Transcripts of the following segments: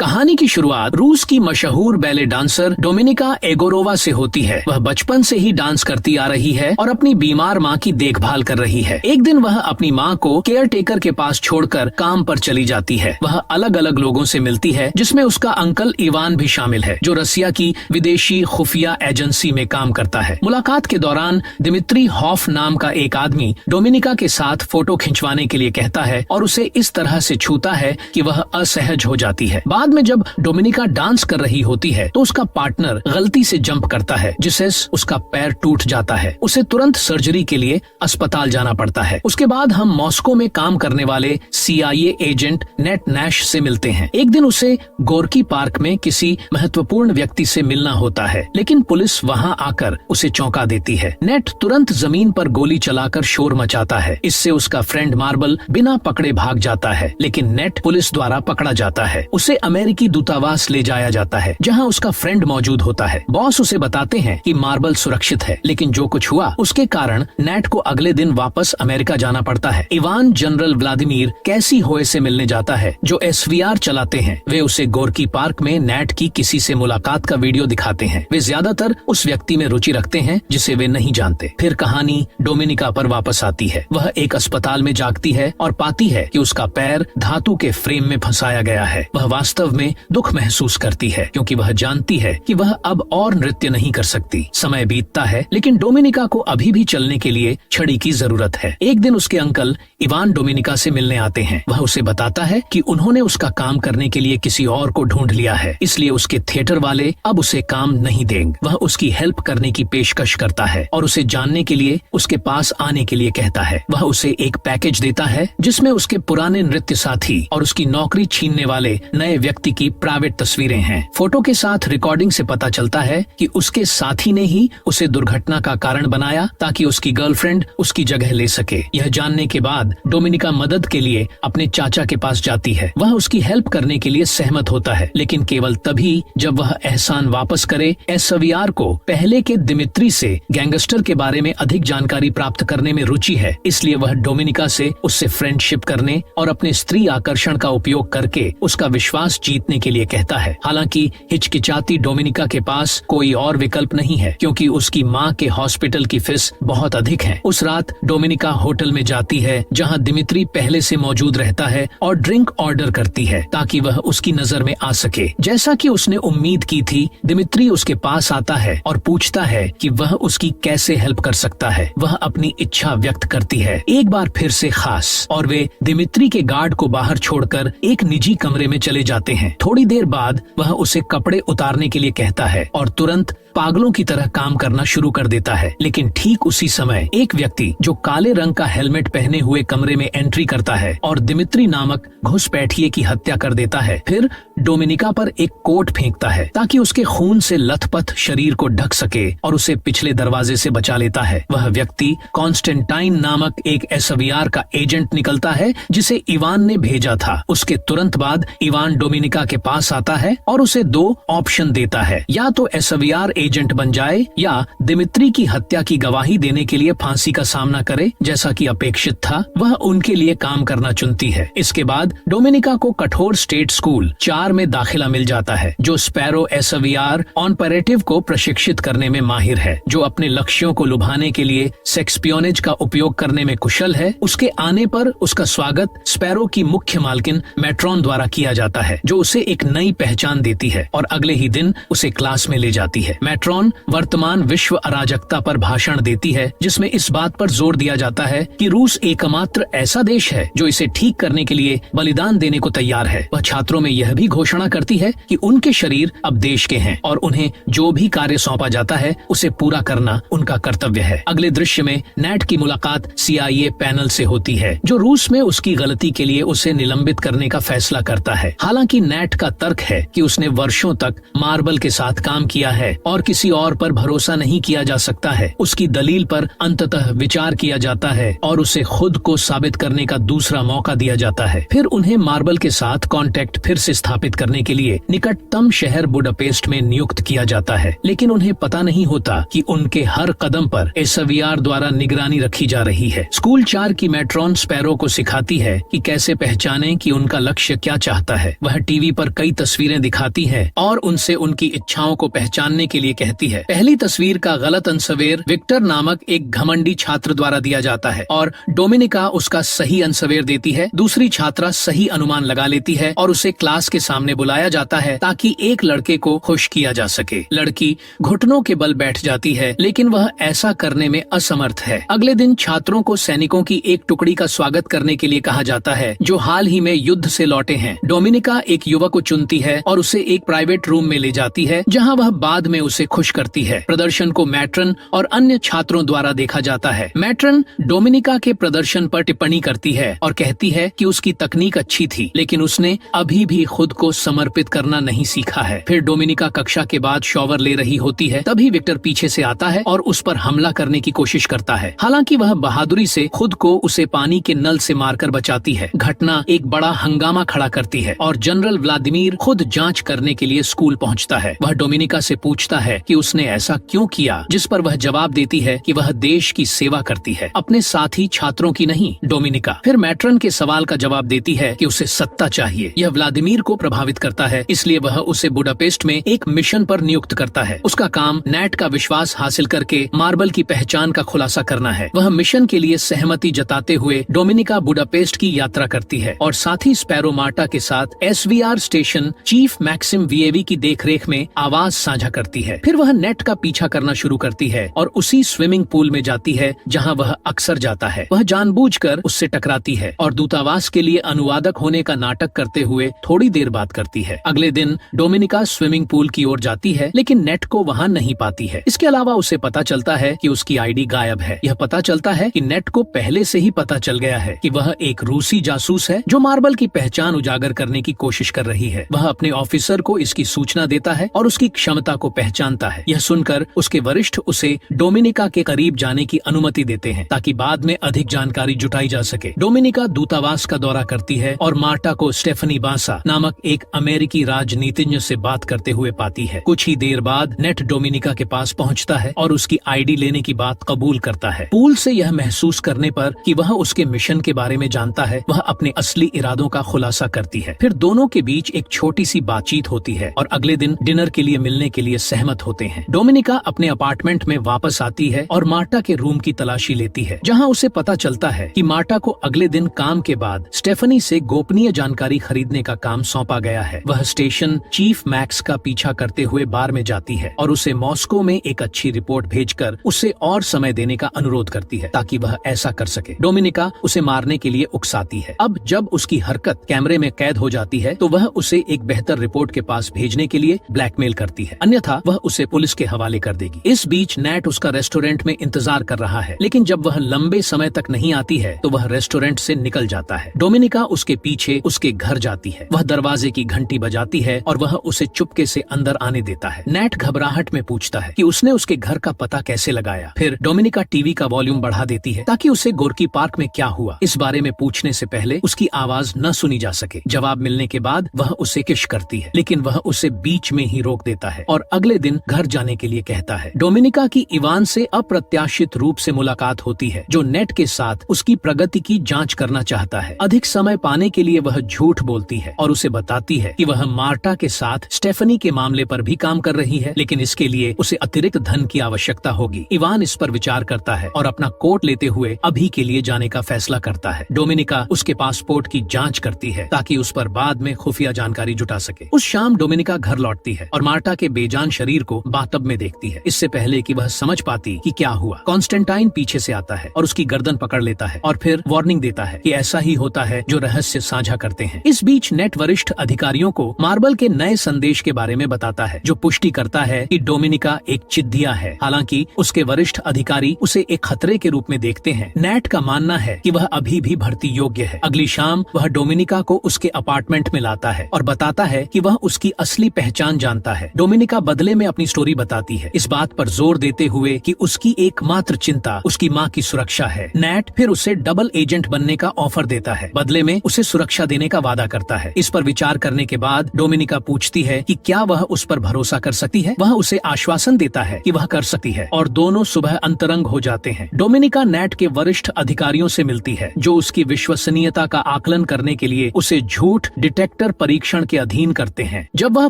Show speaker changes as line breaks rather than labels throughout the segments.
कहानी की शुरुआत रूस की मशहूर बैले डांसर डोमिनिका एगोरोवा से होती है। वह बचपन से ही डांस करती आ रही है और अपनी बीमार माँ की देखभाल कर रही है। एक दिन वह अपनी माँ को केयर टेकर के पास छोड़कर काम पर चली जाती है। वह अलग अलग लोगों से मिलती है, जिसमें उसका अंकल इवान भी शामिल है, जो रसिया की विदेशी खुफिया एजेंसी में काम करता है। मुलाकात के दौरान दिमित्री हॉफ नाम का एक आदमी डोमिनिका के साथ फोटो खिंचवाने के लिए कहता है और उसे इस तरह से छूता है कि वह असहज हो जाती है। बाद में जब डोमिनिका डांस कर रही होती है तो उसका पार्टनर गलती से जंप करता है, जिससे उसका पैर टूट जाता है। उसे तुरंत सर्जरी के लिए अस्पताल जाना पड़ता है। उसके बाद हम मॉस्को में काम करने वाले CIA एजेंट नेट नैश से मिलते हैं। एक दिन उसे गोर्की पार्क में किसी महत्वपूर्ण व्यक्ति से मिलना होता है, लेकिन पुलिस वहां आकर उसे चौंका देती है। नेट तुरंत जमीन पर गोली चलाकर शोर मचाता है। इससे उसका फ्रेंड मार्बल बिना पकड़े भाग जाता है, लेकिन नेट पुलिस द्वारा पकड़ा जाता है। उसे अमेरिकी दूतावास ले जाया जाता है, जहां उसका फ्रेंड मौजूद होता है। बॉस उसे बताते हैं कि मार्बल सुरक्षित है, लेकिन जो कुछ हुआ उसके कारण नेट को अगले दिन वापस अमेरिका जाना पड़ता है। इवान जनरल व्लादिमीर कैसी होए से मिलने जाता है, जो SVR चलाते हैं। वे उसे गोर्की पार्क में नेट की किसी से मुलाकात का वीडियो दिखाते हैं। वे ज्यादातर उस व्यक्ति में रुचि रखते हैं जिसे वे नहीं जानते। फिर कहानी डोमिनिका पर वापस आती है। वह एक अस्पताल में जागती है और पाती है कि उसका पैर धातु के फ्रेम में फंसाया गया है। वह वास्तव में दुख महसूस करती है, क्योंकि वह जानती है कि वह अब और नृत्य नहीं कर सकती। समय बीतता है, लेकिन डोमिनिका को अभी भी चलने के लिए छड़ी की जरूरत है। एक दिन उसके अंकल इवान डोमिनिका से मिलने आते हैं। वह उसे बताता है कि उन्होंने उसका काम करने के लिए किसी और को ढूंढ लिया है, इसलिए उसके थिएटर वाले अब उसे काम नहीं देंगे। वह उसकी हेल्प करने की पेशकश करता है और उसे जानने के लिए उसके पास आने के लिए कहता है। वह उसे एक पैकेज देता है, जिसमें उसके पुराने नृत्य साथी और उसकी नौकरी छीनने वाले नए व्यक्ति की प्राइवेट तस्वीरें हैं। फोटो के साथ रिकॉर्डिंग से पता चलता है कि उसके साथी ने ही उसे दुर्घटना का कारण बनाया, ताकि उसकी गर्लफ्रेंड उसकी जगह ले सके। यह जानने के बाद डोमिनिका मदद के लिए अपने चाचा के पास जाती है। वह उसकी हेल्प करने के लिए सहमत होता है, लेकिन केवल तभी जब वह एहसान वापस करे। SVR को पहले के दिमित्री से गैंगस्टर के बारे में अधिक जानकारी प्राप्त करने में रुचि है, इसलिए वह डोमिनिका से उससे फ्रेंडशिप करने और अपने स्त्री आकर्षण का उपयोग करके उसका विश्वास जीतने के लिए कहता है। हालांकि हिचकिचाती डोमिनिका के पास कोई और विकल्प नहीं है, क्योंकि उसकी माँ के हॉस्पिटल की फीस बहुत अधिक है। उस रात डोमिनिका होटल में जाती है, जहां दिमित्री पहले से मौजूद रहता है और ड्रिंक ऑर्डर करती है, ताकि वह उसकी नजर में आ सके। जैसा कि उसने उम्मीद की थी, दिमित्री उसके पास आता है और पूछता है कि वह उसकी कैसे हेल्प कर सकता है। वह अपनी इच्छा व्यक्त करती है, एक बार फिर से खास, और वे दिमित्री के गार्ड को बाहर छोड़कर एक निजी कमरे में चले जाते हैं। थोड़ी देर बाद वह उसे कपड़े उतारने के लिए कहता है और तुरंत पागलों की तरह काम करना शुरू कर देता है। लेकिन ठीक उसी समय एक व्यक्ति जो काले रंग का हेलमेट पहने हुए कमरे में एंट्री करता है और दिमित्री नामक घुसपैठिए की हत्या कर देता है। फिर डोमिनिका पर एक कोट फेंकता है, ताकि उसके खून से लथपथ शरीर को ढक सके, और उसे पिछले दरवाजे से बचा लेता है। वह व्यक्ति कॉन्स्टेंटाइन नामक एक SVR का एजेंट निकलता है, जिसे इवान ने भेजा था। उसके तुरंत बाद इवान डोमिनिका के पास आता है और उसे 2 ऑप्शन देता है, या तो SVR एजेंट बन जाए या दिमित्री की हत्या की गवाही देने के लिए फांसी का सामना करे। जैसा कि अपेक्षित था, वह उनके लिए काम करना चुनती है। इसके बाद डोमिनिका को कठोर स्टेट स्कूल 4 में दाखिला मिल जाता है, जो स्पैरो SVR ऑपरेटिव को प्रशिक्षित करने में माहिर है, जो अपने लक्ष्यों को लुभाने के लिए सेक्सपियोनेज का उपयोग करने में कुशल है। उसके आने पर उसका स्वागत स्पैरो की मुख्य मालकिन मैट्रॉन द्वारा किया जाता है, जो उसे एक नई पहचान देती है और अगले ही दिन उसे क्लास में ले जाती है। मैट्रॉन वर्तमान विश्व अराजकता पर भाषण देती है, जिसमें इस बात पर जोर दिया जाता है कि रूस एकमात्र ऐसा देश है जो इसे ठीक करने के लिए बलिदान देने को तैयार है। वह छात्रों में यह भी घोषणा करती है कि उनके शरीर अब देश के हैं और उन्हें जो भी कार्य सौंपा जाता है उसे पूरा करना उनका कर्तव्य है। अगले दृश्य में नेट की मुलाकात CIA पैनल से होती है, जो रूस में उसकी गलती के लिए उसे निलंबित करने का फैसला करता है। हालांकि नेट का तर्क है कि उसने वर्षों तक मार्बल के साथ काम किया है और और किसी और पर भरोसा नहीं किया जा सकता है। उसकी दलील पर अंततः विचार किया जाता है और उसे खुद को साबित करने का दूसरा मौका दिया जाता है। फिर उन्हें मार्बल के साथ कांटेक्ट फिर से स्थापित करने के लिए निकटतम शहर बुडापेस्ट में नियुक्त किया जाता है, लेकिन उन्हें पता नहीं होता कि उनके हर कदम पर एसवीआर द्वारा निगरानी रखी जा रही है। स्कूल 4 की मैट्रॉन स्पैरो को सिखाती है कि कैसे पहचाने कि उनका लक्ष्य क्या चाहता है। वह टीवी पर कई तस्वीरें दिखाती है और उनसे उनकी इच्छाओं को पहचानने के लिए कहती है। पहली तस्वीर का गलत अंसवेर विक्टर नामक एक घमंडी छात्र द्वारा दिया जाता है और डोमिनिका उसका सही अंसवेर देती है। दूसरी छात्रा सही अनुमान लगा लेती है और उसे क्लास के सामने बुलाया जाता है ताकि एक लड़के को खुश किया जा सके। लड़की घुटनों के बल बैठ जाती है, लेकिन वह ऐसा करने में असमर्थ है। अगले दिन छात्रों को सैनिकों की एक टुकड़ी का स्वागत करने के लिए कहा जाता है जो हाल ही में युद्ध से लौटे हैं। डोमिनिका एक युवक को चुनती है और उसे एक प्राइवेट रूम में ले जाती है जहां वह बाद में उसे खुश करती है। प्रदर्शन को मैट्रन और अन्य छात्रों द्वारा देखा जाता है। मैट्रन डोमिनिका के प्रदर्शन पर टिप्पणी करती है और कहती है कि उसकी तकनीक अच्छी थी, लेकिन उसने अभी भी खुद को समर्पित करना नहीं सीखा है। फिर डोमिनिका कक्षा के बाद शॉवर ले रही होती है, तभी विक्टर पीछे से आता है और उस पर हमला करने की कोशिश करता है। हालांकि वह बहादुरी से खुद को उसे पानी के नल से मारकर बचाती है। घटना एक बड़ा हंगामा खड़ा करती है और जनरल व्लादिमीर खुद जांच करने के लिए स्कूल पहुंचता है। वह डोमिनिका से पूछता है कि उसने ऐसा क्यों किया, जिस पर वह जवाब देती है कि वह देश की सेवा करती है, अपने साथी छात्रों की नहीं। डोमिनिका फिर मैट्रन के सवाल का जवाब देती है कि उसे सत्ता चाहिए। यह व्लादिमीर को प्रभावित करता है, इसलिए वह उसे बुडापेस्ट में एक मिशन पर नियुक्त करता है। उसका काम नैट का विश्वास हासिल करके मार्बल की पहचान का खुलासा करना है। वह मिशन के लिए सहमति जताते हुए डोमिनिका बुडापेस्ट की यात्रा करती है और साथी स्पैरो मार्टा के साथ एसवीआर स्टेशन चीफ मैक्सिम विएवी की देखरेख में आवाज साझा करती है। फिर वह नेट का पीछा करना शुरू करती है और उसी स्विमिंग पूल में जाती है जहां वह अक्सर जाता है। वह जानबूझकर उससे टकराती है और दूतावास के लिए अनुवादक होने का नाटक करते हुए थोड़ी देर बात करती है। अगले दिन डोमिनिका स्विमिंग पूल की ओर जाती है, लेकिन नेट को वहां नहीं पाती है। इसके अलावा उसे पता चलता है कि उसकी आईडी गायब है। यह पता चलता है कि नेट को पहले से ही पता चल गया है कि वह एक रूसी जासूस है जो मार्बल की पहचान उजागर करने की कोशिश कर रही है। वह अपने ऑफिसर को इसकी सूचना देता है और उसकी क्षमता को पहचानता है। यह सुनकर उसके वरिष्ठ उसे डोमिनिका के करीब जाने की अनुमति देते हैं ताकि बाद में अधिक जानकारी जुटाई जा सके। डोमिनिका दूतावास का दौरा करती है और मार्टा को स्टेफनी बासा नामक एक अमेरिकी राजनीतिज्ञ से बात करते हुए पाती है। कुछ ही देर बाद नेट डोमिनिका के पास पहुंचता है और उसकी आईडी लेने की बात कबूल करता है। पूल से यह महसूस करने पर कि वह उसके मिशन के बारे में जानता है, वह अपने असली इरादों का खुलासा करती है। फिर दोनों के बीच एक छोटी सी बातचीत होती है और अगले दिन डिनर के लिए मिलने के लिए सहमत होते हैं। डोमिनिका अपने अपार्टमेंट में वापस आती है और मार्टा के रूम की तलाशी लेती है, जहां उसे पता चलता है कि मार्टा को अगले दिन काम के बाद स्टेफनी से गोपनीय जानकारी खरीदने का काम सौंपा गया है। वह स्टेशन चीफ मैक्स का पीछा करते हुए बार में जाती है और उसे मॉस्को में एक अच्छी रिपोर्ट भेजकर उसे और समय देने का अनुरोध करती है ताकि वह ऐसा कर सके। डोमिनिका उसे मारने के लिए उकसाती है। अब जब उसकी हरकत कैमरे में कैद हो जाती है तो वह उसे एक बेहतर रिपोर्ट के पास भेजने के लिए ब्लैकमेल करती है, अन्यथा वह उसे पुलिस के हवाले कर देगी। इस बीच नैट उसका रेस्टोरेंट में इंतजार कर रहा है, लेकिन जब वह लंबे समय तक नहीं आती है तो वह रेस्टोरेंट से निकल जाता है। डोमिनिका उसके पीछे उसके घर जाती है। वह दरवाजे की घंटी बजाती है और वह उसे चुपके से अंदर आने देता है। नैट घबराहट में पूछता है कि उसने उसके घर का पता कैसे लगाया। फिर डोमिनिका टीवी का वॉल्यूम बढ़ा देती है ताकि उसे गोर्की पार्क में क्या हुआ इस बारे में पूछने से पहले उसकी आवाज न सुनी जा सके। जवाब मिलने के बाद वह उसे किश करती है, लेकिन वह उसे बीच में ही रोक देता है और अगले दिन घर जाने के लिए कहता है। डोमिनिका की इवान से अप्रत्याशित रूप से मुलाकात होती है, जो नेट के साथ उसकी प्रगति की जांच करना चाहता है। अधिक समय पाने के लिए वह झूठ बोलती है और उसे बताती है कि वह मार्टा के साथ स्टेफनी के मामले पर भी काम कर रही है, लेकिन इसके लिए उसे अतिरिक्त धन की आवश्यकता होगी। इवान इस पर विचार करता है और अपना कोट लेते हुए अभी के लिए जाने का फैसला करता है। डोमिनिका उसके पासपोर्ट की जांच करती है ताकि उस पर बाद में खुफिया जानकारी जुटा सके। उस शाम डोमिनिका घर लौटती है और मार्टा के बेजान शरीर को बाथटब में देखती है। इससे पहले कि वह समझ पाती कि क्या हुआ, कॉन्स्टेंटाइन पीछे से आता है और उसकी गर्दन पकड़ लेता है और फिर वार्निंग देता है कि ऐसा ही होता है जो रहस्य साझा करते हैं। इस बीच नेट वरिष्ठ अधिकारियों को मार्बल के नए संदेश के बारे में बताता है, जो पुष्टि करता है कि डोमिनिका एक चिद्दिया है। हालांकि उसके वरिष्ठ अधिकारी उसे एक खतरे के रूप में देखते हैं। नेट का मानना है कि वह अभी भी भर्ती योग्य है। अगली शाम वह डोमिनिका को उसके अपार्टमेंट में लाता है और बताता है कि वह उसकी असली पहचान जानता है। डोमिनिका बदले में अपनी स्टोरी बताती है, इस बात पर जोर देते हुए कि उसकी एकमात्र चिंता उसकी माँ की सुरक्षा है। नेट फिर उसे डबल एजेंट बनने का ऑफर देता है, बदले में उसे सुरक्षा देने का वादा करता है। इस पर विचार करने के बाद डोमिनिका पूछती है कि क्या वह उस पर भरोसा कर सकती है। वह उसे आश्वासन देता है कि वह कर सकती है और दोनों सुबह अंतरंग हो जाते हैं। डोमिनिका नेट के वरिष्ठ अधिकारियों से मिलती है जो उसकी विश्वसनीयता का आकलन करने के लिए उसे झूठ डिटेक्टर परीक्षण के अधीन करते हैं। जब वह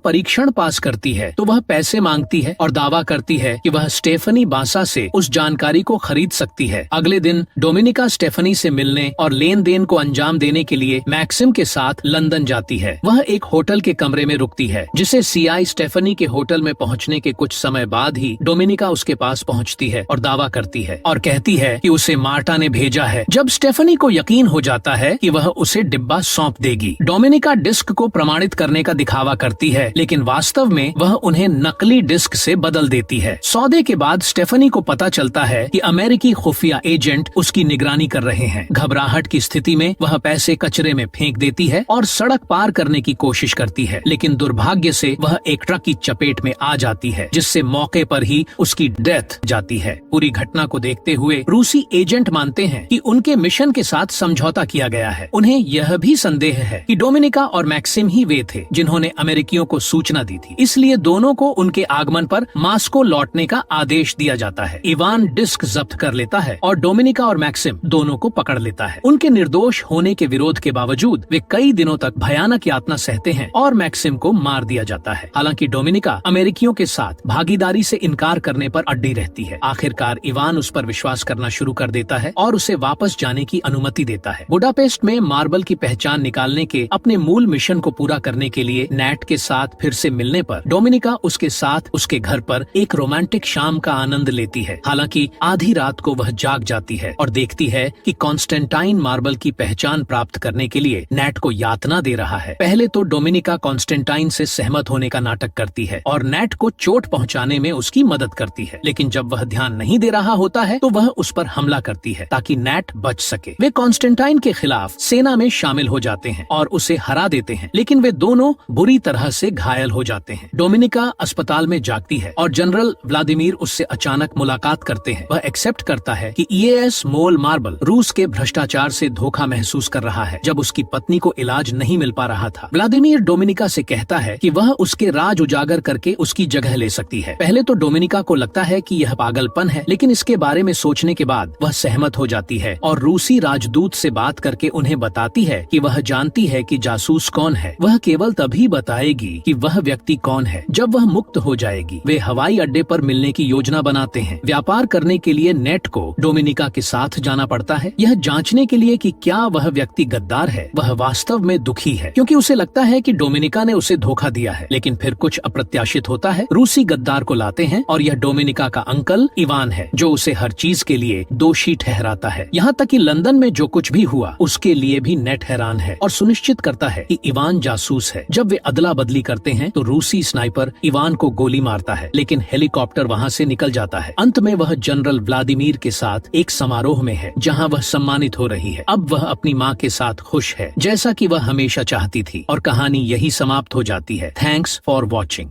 परीक्षण पास करती है तो वह पैसे मांगती है और दावा करती है कि वह स्टेफनी बासा से उस जानकारी को खरीद सकती है। अगले दिन डोमिनिका स्टेफनी से मिलने और लेन देन को अंजाम देने के लिए मैक्सिम के साथ लंदन जाती है। वह एक होटल के कमरे में रुकती है, जिसे सीआई स्टेफनी के होटल में पहुंचने के कुछ समय बाद ही डोमिनिका उसके पास पहुंचती है और दावा करती है और कहती है कि उसे मार्टा ने भेजा है। जब स्टेफनी को यकीन हो जाता है कि वह उसे डिब्बा सौंप देगी, डोमिनिका डिस्क को प्रमाणित करने का दिखावा करती है, लेकिन वास्तव में वह उन्हें नकली डिस्क से बदल देती है। सौदे के बाद स्टेफनी को पता चलता है कि अमेरिकी खुफिया एजेंट उसकी निगरानी कर रहे हैं। घबराहट की स्थिति में वह पैसे कचरे में फेंक देती है और सड़क पार करने की कोशिश करती है, लेकिन दुर्भाग्य से वह एक ट्रक की चपेट में आ जाती है, जिससे मौके पर ही उसकी डेथ जाती है। पूरी घटना को देखते हुए रूसी एजेंट मानते हैं कि उनके मिशन के साथ समझौता किया गया है। उन्हें यह भी संदेह है कि डोमिनिका और मैक्सिम ही वे थे जिन्होंने अमेरिकियों को सूचना दी थी, इसलिए दोनों को उनके आगमन पर मास्को लौटने का आदेश दिया जाता है। इवान डिस्क जब्त कर लेता है और डोमिनिका और मैक्सिम दोनों को पकड़ लेता है। उनके निर्दोष होने के विरोध के बावजूद वे कई दिनों तक भयानक यातना सहते हैं और मैक्सिम को मार दिया जाता है। हालांकि डोमिनिका अमेरिकियों के साथ भागीदारी से इनकार करने पर अड़ी रहती है। आखिरकार इवान उस पर विश्वास करना शुरू कर देता है और उसे वापस जाने की अनुमति देता है। बुडापेस्ट में मार्बल की पहचान निकालने के अपने मूल मिशन को पूरा करने के लिए नेट के साथ फिर से मिलने पर डोमिनिका उसके साथ उसके घर पर एक रोमांटिक शाम का आनंद लेती है। हालांकि आधी रात को वह जाग जाती है और देखती है कि कॉन्स्टेंटाइन मार्बल की पहचान प्राप्त करने के लिए नेट को यातना दे रहा है। पहले तो डोमिनिका कॉन्स्टेंटाइन से सहमत होने का नाटक करती है और नेट को चोट पहुंचाने में उसकी मदद करती है, लेकिन जब वह ध्यान नहीं दे रहा होता है तो वह उस पर हमला करती है ताकि नेट बच सके। वे कॉन्स्टेंटाइन के खिलाफ सेना में शामिल हो जाते हैं और उसे हरा देते हैं, लेकिन वे दोनों बुरी तरह से घायल हो जाते हैं। डोमिनिका अस्पताल में जागती है और जनरल व्लादिमीर उससे अचानक मुलाकात करते हैं। वह एक्सेप्ट करता है कि ईएएस मोल मार्बल रूस के भ्रष्टाचार से धोखा महसूस कर रहा है जब उसकी पत्नी को इलाज नहीं मिल पा रहा था। व्लादिमीर डोमिनिका से कहता है कि वह उसके राज उजागर करके उसकी जगह ले सकती है। पहले तो डोमिनिका को लगता है कि यह पागलपन है, लेकिन इसके बारे में सोचने के बाद वह सहमत हो जाती है और रूसी राजदूत से बात करके उन्हें बताती है कि वह जानती है कि जासूस कौन है। वह केवल तभी बताएगी कि वह व्यक्ति कौन है जब वह मुक्त हो जाएगी। वे हवाई अड्डे पर मिलने की योजना बनाते हैं। व्यापार करने के लिए नेट को डोमिनिका के साथ जाना पड़ता है, यह जांचने के लिए कि क्या वह व्यक्ति गद्दार है। वह वास्तव में दुखी है क्योंकि उसे लगता है कि डोमिनिका ने उसे धोखा दिया है, लेकिन फिर कुछ अप्रत्याशित होता है। रूसी गद्दार को लाते हैं और यह डोमिनिका का अंकल इवान है जो उसे हर चीज के लिए दोषी ठहराता है। यहाँ तक कि लंदन में जो कुछ भी हुआ उसके लिए भी नेट हैरान है और सुनिश्चित करता है कि इवान जासूस है। जब वे अदला बदली करते हैं तो रूसी स्नाइपर इवान को गोली मारता है, लेकिन हेलीकॉप्टर वहाँ से निकल जाता है। अंत में वह जनरल व्लादिमीर के साथ एक समारोह में है जहाँ वह सम्मानित हो रही है। अब वह अपनी माँ के साथ खुश है, जैसा कि वह हमेशा चाहती थी, और कहानी यही समाप्त हो जाती है। Thanks for watching.